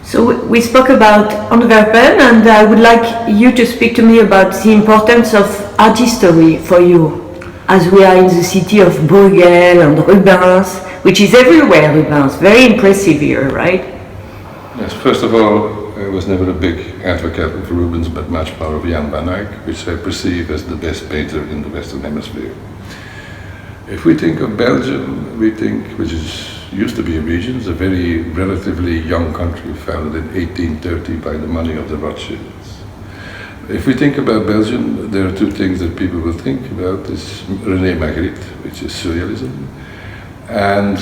So we spoke about Antwerpen, and I would like you to speak to me about the importance of art history for you, as we are in the city of Bruegel and Rubens, which is everywhere, Rubens. Very impressive here, right? Yes, first of all, I was never a big advocate of Rubens, but much more of Jan van Eyck, which I perceive as the best painter in the Western Hemisphere. If we think of Belgium, we think, which used to be a region, it's a very relatively young country, founded in 1830 by the money of the Rothschilds. If we think about Belgium, there are two things that people will think about. Is René Magritte, which is surrealism, and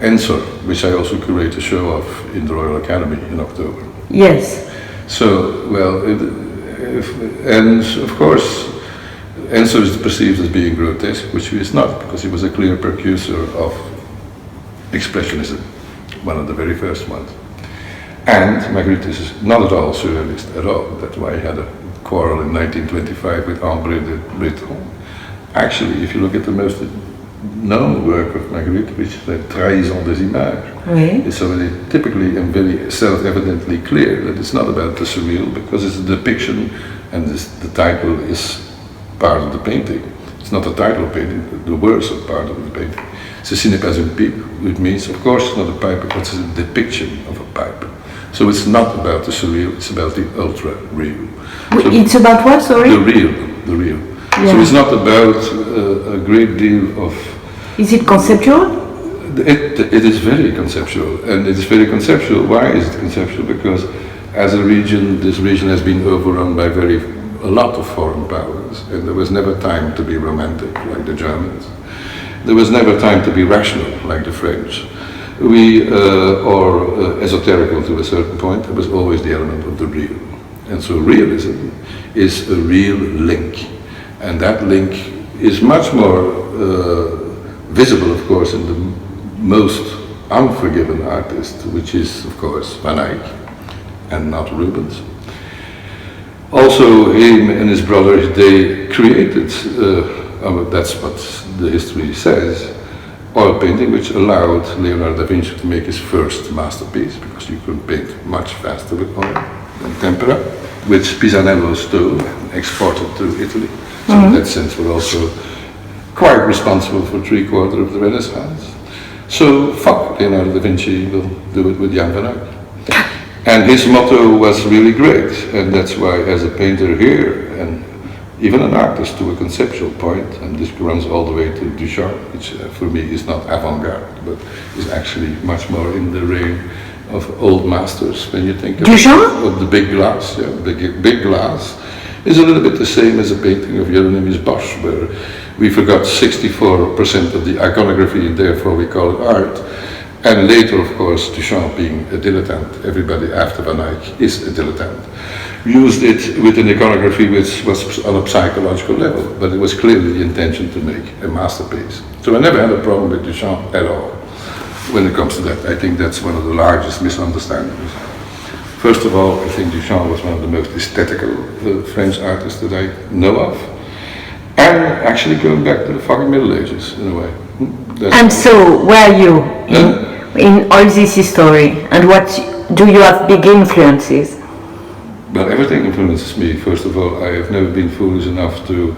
Ensor, which I also curate a show of in the Royal Academy in October. Yes. So, well, and of course, Ensor is perceived as being grotesque, which he is not, because he was a clear precursor of Expressionism, one of the very first ones. And Magritte is not at all surrealist at all. That's why he had a quarrel in 1925 with André de Breton. Actually, if you look at the most known work of Magritte, which is the Trahison des Images, it's already typically and very self-evidently clear that it's not about the surreal, because it's a depiction, and the title is part of the painting. It's not the title of the painting, the words are part of the painting. Ceci n'est pas une pipe, which means, of course, it's not a pipe, but it's a depiction of a pipe. So it's not about the surreal, it's about the ultra-real. So it's about what, sorry? The real. Yeah. So it's not about a great deal of... Is it conceptual? It is very conceptual, and it is very conceptual. Why is it conceptual? Because as a region, this region has been overrun by a lot of foreign powers, and there was never time to be romantic like the Germans. There was never time to be rational like the French. Or esoterical to a certain point. There was always the element of the real. And so realism is a real link. And that link is much more visible, of course, in the most unforgiven artist, which is, of course, Van Eyck, and not Rubens. Also, him and his brother, they created, that's what the history says, oil painting, which allowed Leonardo da Vinci to make his first masterpiece, because you could paint much faster with oil than tempera, which Pisanello stole and exported to Italy. So in that sense, we're also quite responsible for 3/4 of the Renaissance. So fuck Leonardo da Vinci, we'll do it with Jan van Eyck. And his motto was really great, and that's why as a painter here, and even an artist to a conceptual point, and this runs all the way to Duchamp, which for me is not avant-garde, but is actually much more in the reign of old masters. When you think of the big glass, big glass is a little bit the same as a painting of Hieronymus Bosch, where we forgot 64% of the iconography, and therefore we call it art. And later, of course, Duchamp being a dilettante, everybody after Van Eyck is a dilettante, used it with an iconography which was on a psychological level, but it was clearly the intention to make a masterpiece. So I never had a problem with Duchamp at all when it comes to that. I think that's one of the largest misunderstandings. First of all, I think Duchamp was one of the most aesthetical French artists that I know of. And actually going back to the fucking Middle Ages, in a way. And so, where are you in all this history? And what do you have big influences? Well, everything influences me. First of all, I have never been foolish enough to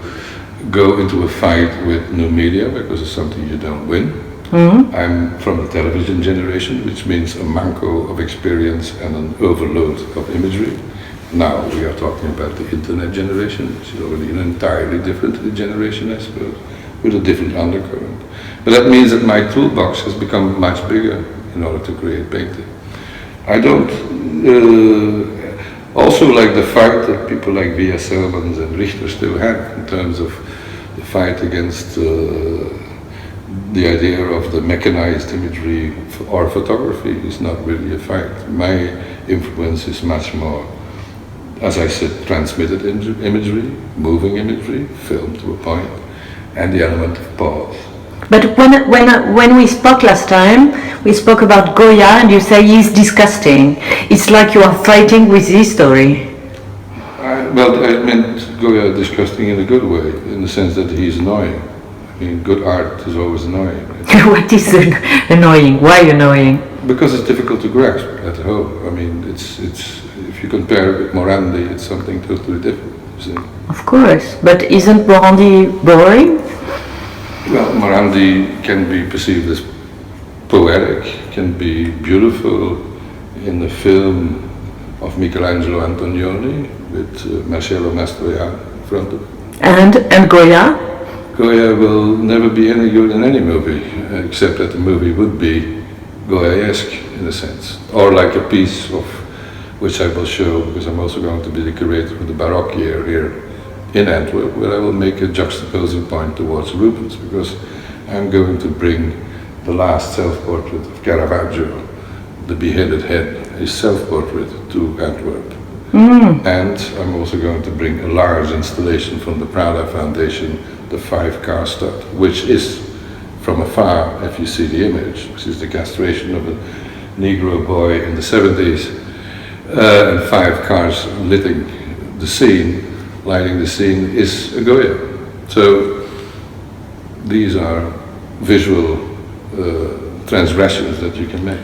go into a fight with new media, because it's something you don't win. I'm from the television generation, which means a manco of experience and an overload of imagery. Now we are talking about the internet generation, which is already an entirely different generation, I suppose, with a different undercurrent. But that means that my toolbox has become much bigger in order to create painting. I don't also like the fight that people like Via Selmans and Richter still have in terms of the fight against the idea of the mechanized imagery or photography is not really a fight. My influence is much more, as I said, transmitted imagery, moving imagery, film to a point, and the element of pause. But when we spoke last time, we spoke about Goya, and you say he's disgusting. It's like you are fighting with history. Well, I meant Goya disgusting in a good way, in the sense that he's annoying. I mean, good art is always annoying. What is annoying? Why annoying? because it's difficult to grasp at home. I mean, it's if you compare it with Morandi, it's something totally different. You see. Of course, but isn't Morandi boring? Well, Morandi can be perceived as poetic, can be beautiful in the film of Michelangelo Antonioni with Marcello Mastroianni in front of it. And Goya? Goya will never be any good in any movie, except that the movie would be Goya-esque in a sense, or like a piece of, which I will show, because I'm also going to be the curator of the Baroque year here in Antwerp, where I will make a juxtaposing point towards Rubens, because I'm going to bring the last self-portrait of Caravaggio, the beheaded head, his self-portrait, to Antwerp. And I'm also going to bring a large installation from the Prada Foundation, the 5-car stud, which is from afar, if you see the image, which is the castration of a Negro boy in the 70s, and 5 cars lighting the scene, is a Goya. So these are visual transgressions that you can make.